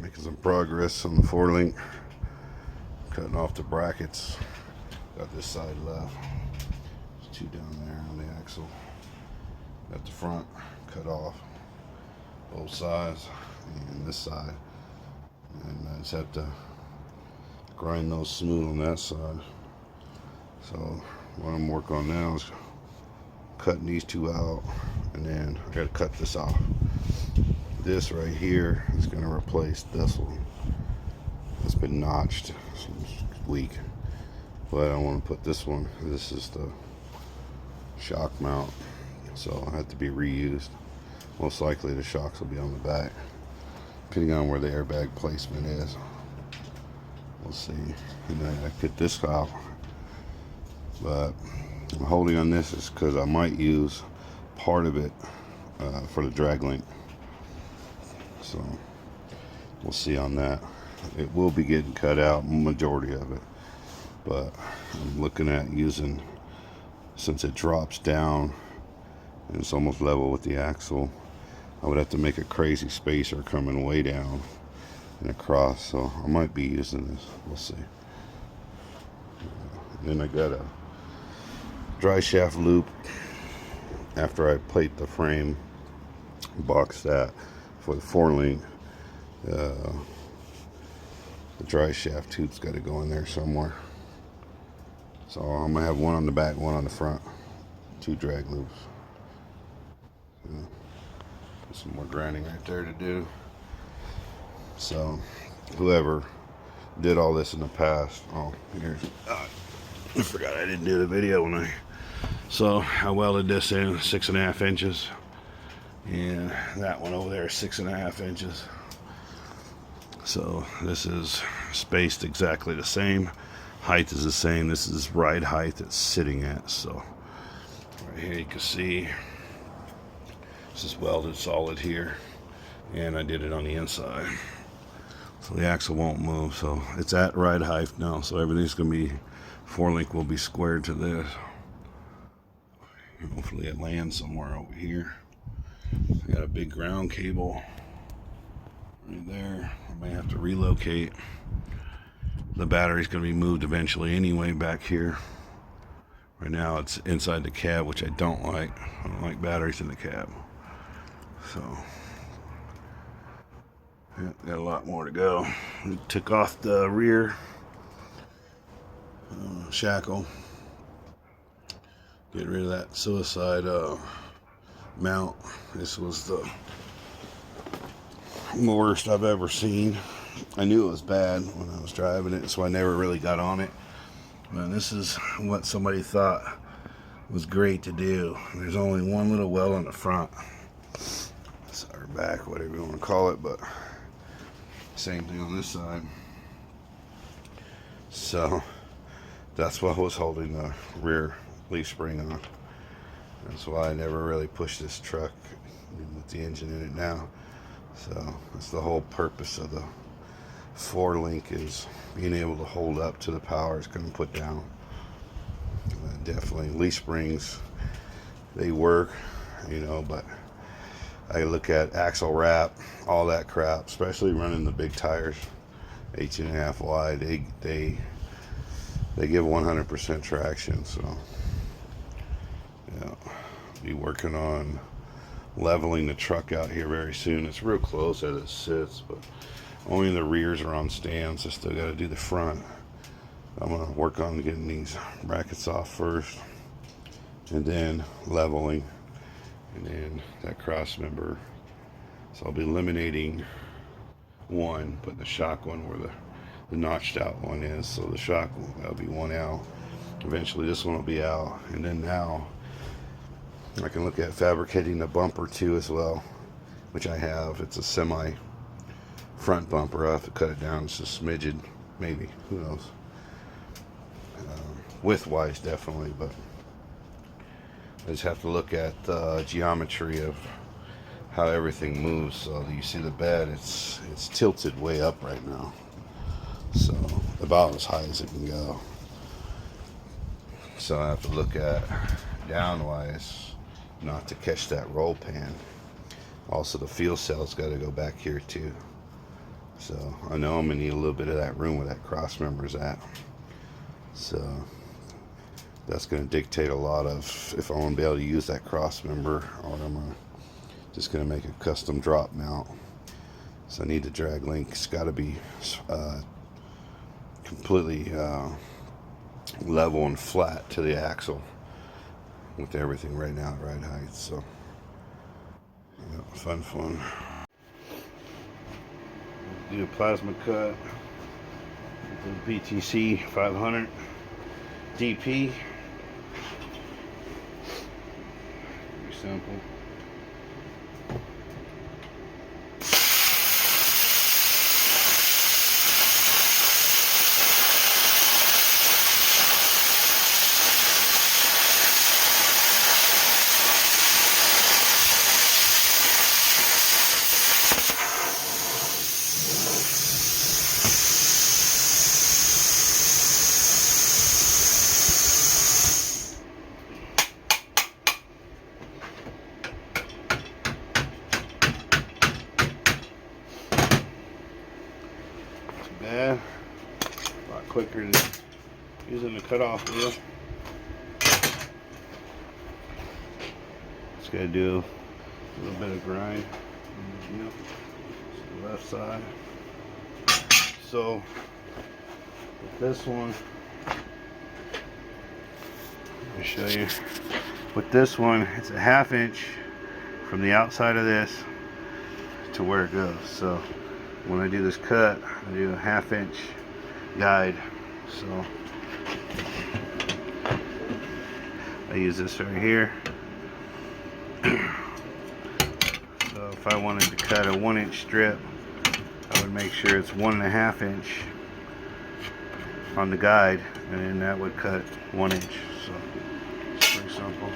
Making some progress on the four link. Cutting off the brackets. Got this side left. There's two down there on the axle. Got the front cut off. Both sides. And this side. And I just have to grind those smooth on that side. So what I'm working on now is cutting these two out. And then I gotta cut this off. This right here is going to replace this one. It's been notched, it's weak, but I want to put this one. This is the shock mount, so I have to be reused. Most likely the shocks will be on the back, depending on where the airbag placement is. We'll see. And then I get this out, but I'm holding on this is because I might use part of it for the drag link. So we'll see on that. It will be getting cut out, majority of it, but I'm looking at using, since it drops down and it's almost level with the axle, I would have to make a crazy spacer coming way down and across, so I might be using this. We'll see. And then I got a dry shaft loop after I plate the frame, box that for the four link. The dry shaft tube's got to go in there somewhere, so I'm gonna have one on the back, one on the front, two drag loops. Some more grinding right there to do. So whoever did all this in the past, oh here's, I forgot I didn't do the video when I welded this in 6.5 inches. And that one over there is 6.5 inches. So this is spaced exactly the same. Height is the same. This is ride height it's sitting at. So right here you can see this is welded solid here. And I did it on the inside. So the axle won't move. So it's at ride height now. So everything's going to be, four link will be squared to this. Hopefully it lands somewhere over here. I got a big ground cable right there. I may have to relocate. The battery's going to be moved eventually anyway back here. Right now it's inside the cab, which I don't like. I don't like batteries in the cab. So, yeah, got a lot more to go. We took off the rear shackle. Get rid of that suicide mount. This was the worst I've ever seen. I knew it was bad when I was driving it, so I never really got on it. But this is what somebody thought was great to do. There's only one little weld on the front, or back, whatever you want to call it, but same thing on this side. So that's what was holding the rear leaf spring on. That's why I never really pushed this truck with the engine in it now. So that's the whole purpose of the four link, is being able to hold up to the power it's going to put down. Definitely leaf springs, they work, you know, but I look at axle wrap, all that crap, especially running the big tires, 18.5 wide, they give 100% traction. So yeah, be working on leveling the truck out here very soon. It's real close as it sits, but only the rears are on stands. I still got to do the front. I'm going to work on getting these brackets off first, and then leveling, and then that cross member. So I'll be eliminating one, putting the shock one where the notched out one is. So the shock, that'll be one out. Eventually this one will be out, and then now I can look at fabricating the bumper too as well, which I have. It's a semi front bumper. I have to cut it down just a smidgen, maybe, who knows. Width wise definitely, but I just have to look at the geometry of how everything moves. So you see the bed, it's tilted way up right now, so about as high as it can go. So I have to look at downwise not to catch that roll pan. Also the fuel cell's got to go back here too. So I know I'm gonna need a little bit of that room where that cross member is at. So that's gonna dictate a lot of if I want to be able to use that cross member, or I'm just gonna make a custom drop mount. So I need the drag link. It's got to be completely level and flat to the axle with everything right now at right height. So yeah, fun. Do a plasma cut with the PTC 500 DP. Pretty simple. Bad. A lot quicker than using the cutoff wheel. Just gotta do a little bit of grind on the wheel. The left side. So with this one, let me show you. With this one, it's a 1/2 inch from the outside of this to where it goes. So when I do this cut, I do a 1/2 inch guide. So I use this right here. So if I wanted to cut a 1 inch strip, I would make sure it's 1.5 inch on the guide, and then that would cut 1 inch. So it's pretty simple.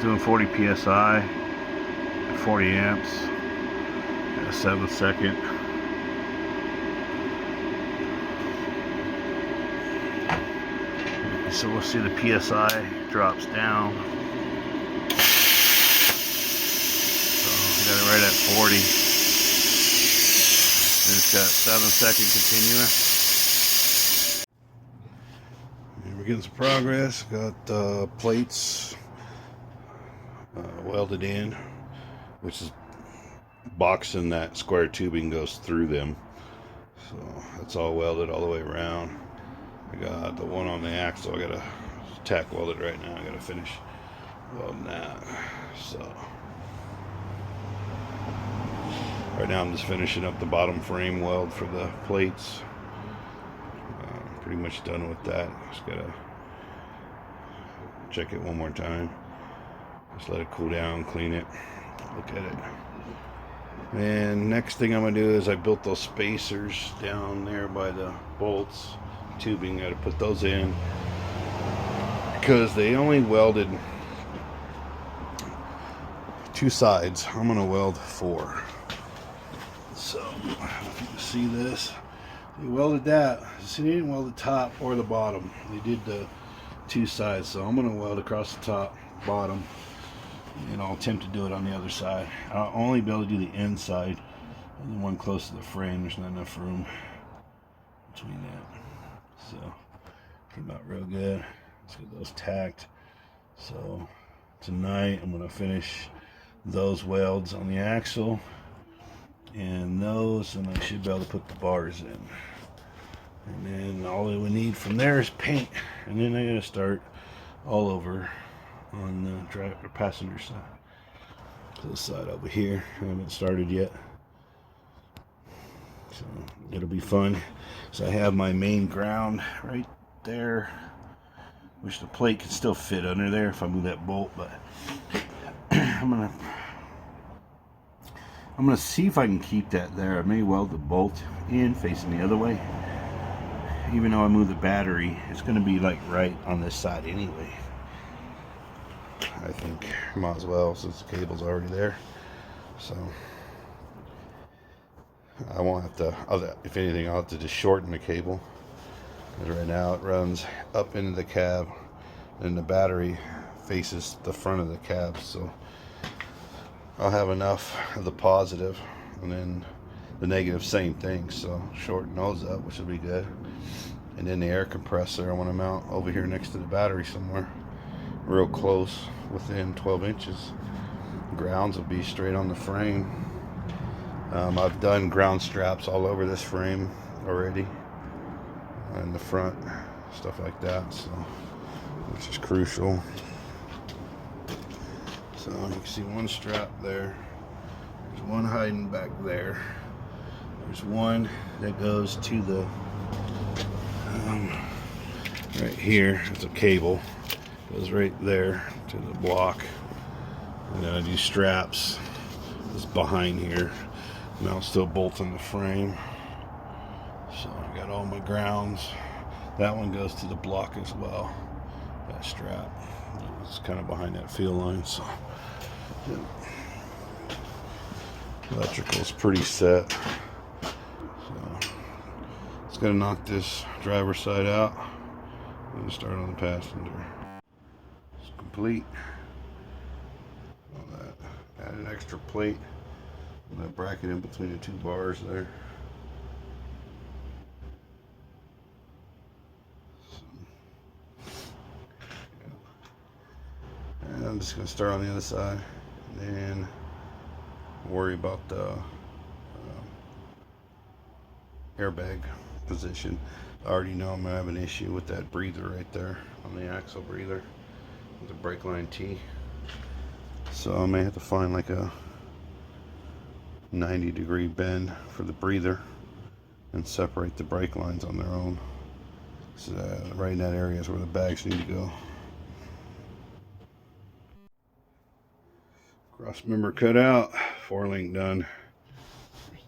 Doing 40 psi, 40 amps, at a 7-second. So we'll see the psi drops down. So we got it right at 40. And it's got 7-second continuous. And we're getting some progress. Got plates welded in, which is boxing that square tubing goes through them. So that's all welded all the way around. I got the one on the axle. I gotta tack weld it right now. I gotta finish welding that. So right now I'm just finishing up the bottom frame weld for the plates. Pretty much done with that. Just gotta check it one more time. Just let it cool down, clean it, look at it. And next thing I'm gonna do is I built those spacers down there by the bolts, tubing. I gotta put those in because they only welded 2 sides. I'm gonna weld 4. So if you can see this, they welded that. See, they didn't weld the top or the bottom. They did the 2 sides. So I'm gonna weld across the top, bottom. And I'll attempt to do it on the other side. I'll only be able to do the inside and the one close to the frame. There's not enough room between that. So came out real good. Let's get those tacked. So tonight I'm going to finish those welds on the axle and those, and I should be able to put the bars in. And then all we need from there is paint, and then I got to start all over on the driver passenger side. So this side over here, I haven't started yet. So it'll be fun. So I have my main ground right there, which the plate can still fit under there if I move that bolt, but I'm gonna see if I can keep that there. I may weld the bolt in facing the other way. Even though I move the battery, it's gonna be like right on this side anyway. I think might as well, since the cable's already there. So I won't have to, if anything, I'll have to just shorten the cable, because right now it runs up into the cab and the battery faces the front of the cab. So I'll have enough of the positive, and then the negative same thing. So shorten those up, which will be good. And then the air compressor I want to mount over here next to the battery somewhere, real close, within 12 inches. Grounds will be straight on the frame. I've done ground straps all over this frame already, in the front, stuff like that, so which is crucial. So you can see one strap there. There's one hiding back there. There's one that goes to the right here. It's a cable. Goes right there to the block. And then I do straps. It's behind here. And I'll still bolt in the frame. So I got all my grounds. That one goes to the block as well. That strap. It's kind of behind that field line. So yeah. Electrical's pretty set. So it's gonna knock this driver's side out. I'm gonna start on the passenger. It's complete. All that. Add an extra plate. That bracket in between the two bars there. And I'm just gonna start on the other side, and then worry about the airbag position. I already know I'm gonna have an issue with that breather right there on the axle breather, with the brake line T. So I may have to find like a 90-degree bend for the breather and separate the brake lines on their own. So right in that area is where the bags need to go. Cross member cut out, 4-link done.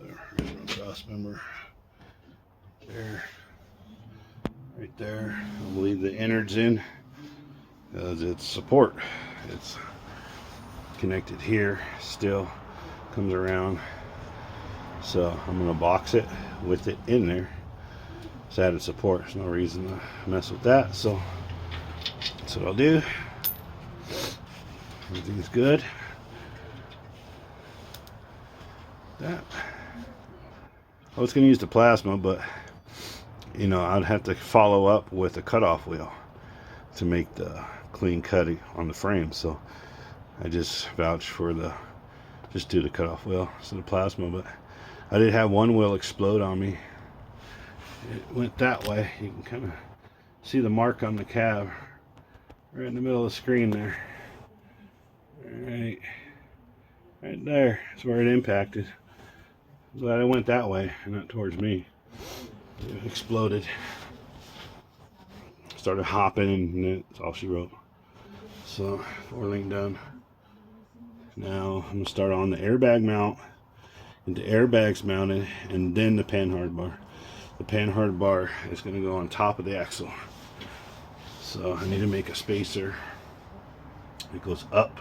There's my cross member. There, right there. I'll leave the innards in because it's support. It's connected here still, comes around. So I'm gonna box it with it in there. It's added support. There's no reason to mess with that. So that's what I'll do. Everything's good. That I was going to use the plasma, but you know, I'd have to follow up with a cutoff wheel to make the clean cutting on the frame. So I just vouch for just do the cutoff wheel instead of plasma. But I did have one wheel explode on me. It went that way. You can kind of see the mark on the cab right in the middle of the screen there. Right there. That's where it impacted. Glad it went that way and not towards me. It exploded. Started hopping, and that's all she wrote. So 4-link done. Now I'm gonna start on the airbag mount, and the airbags mounted, and then the panhard bar. The panhard bar is gonna go on top of the axle. So I need to make a spacer. It goes up,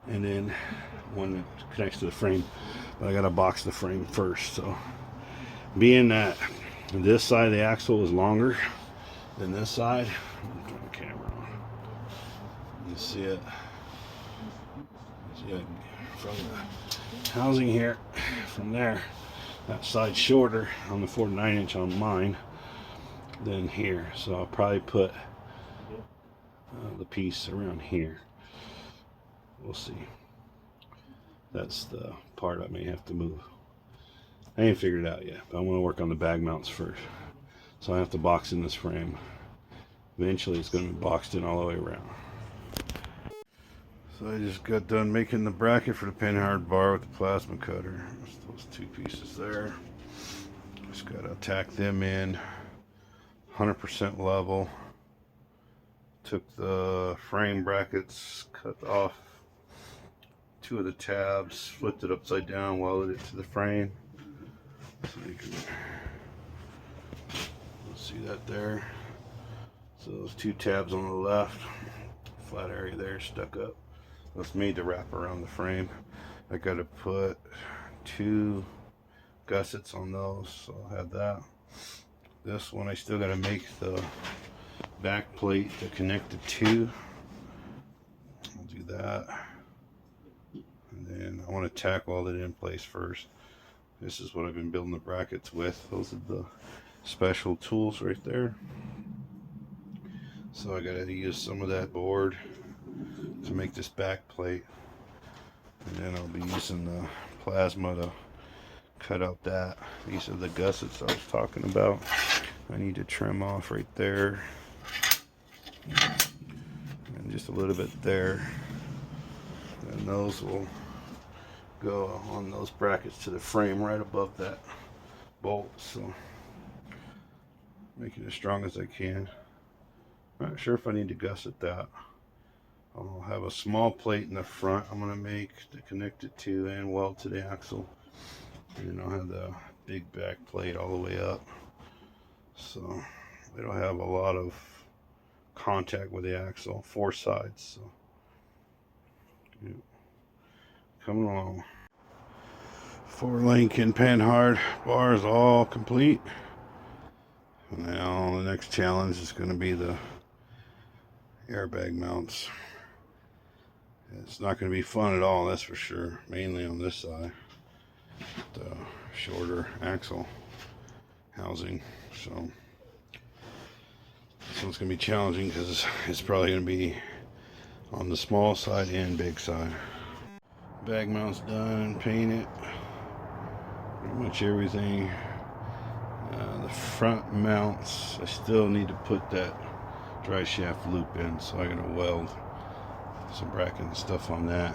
and then one that connects to the frame. But I gotta box the frame first. So being that this side of the axle is longer than this side, I'm turning the camera on. You see it. See it from the housing here. From there, that side's shorter on the 49-inch on mine than here. So I'll probably put the piece around here. We'll see. That's the part I may have to move. I ain't figured it out yet, but I want to work on the bag mounts first. So I have to box in this frame. Eventually it's going to be boxed in all the way around. So I just got done making the bracket for the panhard bar with the plasma cutter. Those two pieces there. Just got to tack them in 100% level. Took the frame brackets, cut off 2 of the tabs, flipped it upside down, welded it to the frame. So you can see that there. So those 2 tabs on the left, flat area there stuck up. That's made to wrap around the frame. I got to put 2 gussets on those, so I'll have that. This one I still got to make the back plate to connect the 2. I'll do that. And want to tack weld it in place first. This is what I've been building the brackets with. Those are the special tools right there. So I gotta use some of that board to make this back plate, and then I'll be using the plasma to cut out that. These are the gussets I was talking about. I need to trim off right there and just a little bit there, and those will go on those brackets to the frame right above that bolt. So make it as strong as I can. Not sure if I need to gusset that. I'll have a small plate in the front I'm going to make to connect it to and weld to the axle, and then I'll have the big back plate all the way up, so it'll have a lot of contact with the axle, 4 sides. So yeah, coming along. 4-link and panhard bar is all complete. Now the next challenge is going to be the airbag mounts. It's not going to be fun at all, that's for sure. Mainly on this side, the shorter axle housing. So it's going to be challenging because it's probably going to be on the small side and big side. Bag mounts done, painted. Pretty much everything. The front mounts, I still need to put that dry shaft loop in, so I'm gonna weld some bracket and stuff on that.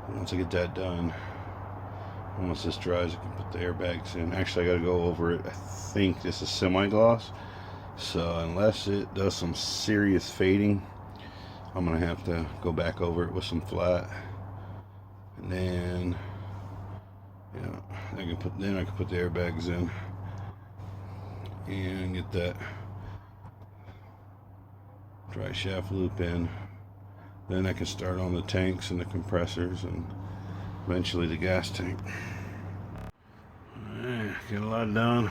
And once I get that done, and once this dries, I can put the airbags in. Actually, I gotta go over it. I think this is semi-gloss, so unless it does some serious fading, I'm gonna have to go back over it with some flat, and then I can put the airbags in and get that dry shaft loop in. Then I can start on the tanks and the compressors and eventually the gas tank. Alright, get a lot done.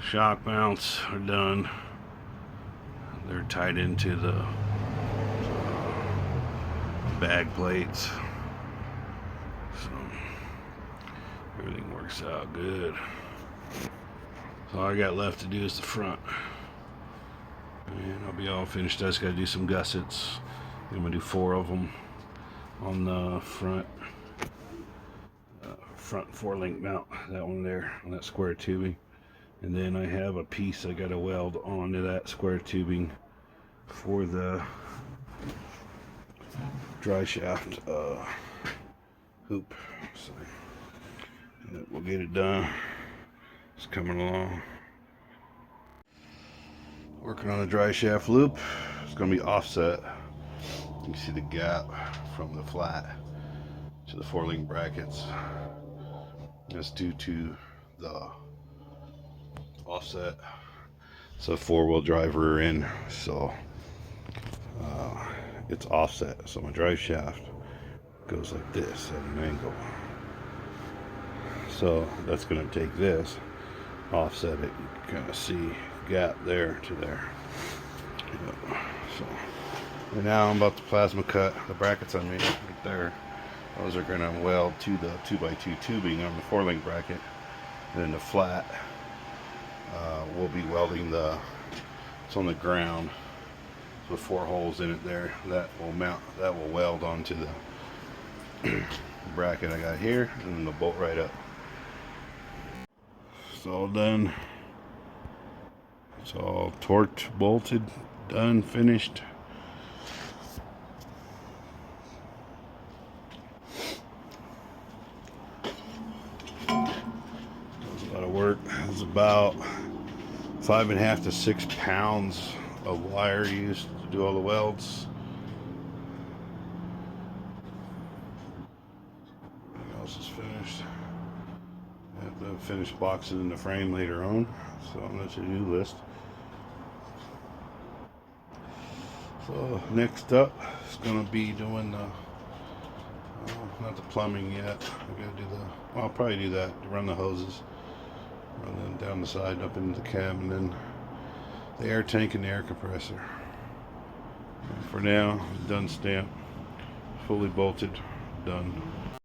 Shock mounts are done. They're tied into the bag plates, so everything works out good. So all I got left to do is the front, and I'll be all finished. I just got to do some gussets. I'm gonna do 4 of them on the front 4-link mount, that one there on that square tubing, and then I have a piece I got to weld onto that square tubing for the dry shaft hoop. So we'll get it done. It's coming along. Working on the dry shaft loop. It's going to be offset. You can see the gap from the flat to the 4-link brackets. That's due to the offset. It's a 4-wheel drive rear end, so it's offset. So my drive shaft goes like this at an angle. So that's going to take this, offset it. You can kind of see gap there to there. So and now I'm about to plasma cut the brackets I made right there. Those are going to weld to the 2x2 tubing on the 4-link bracket, and then the flat we'll be welding it's on the ground with 4 holes in it there. That will weld onto the bracket I got here, and then the bolt right up. It's all done. It's all torqued, bolted, done, finished. That was a lot of work. It was about 5.5 to 6 pounds of wire used to do all the welds. Everything else is finished. I have to finish boxing in the frame later on, so on the to-do list. So next up is going to be doing the not the plumbing yet. I gotta do I'll probably do that, run the hoses, run them down the side up into the cab, and then the air tank and the air compressor. And for now, done stamp, fully bolted, done.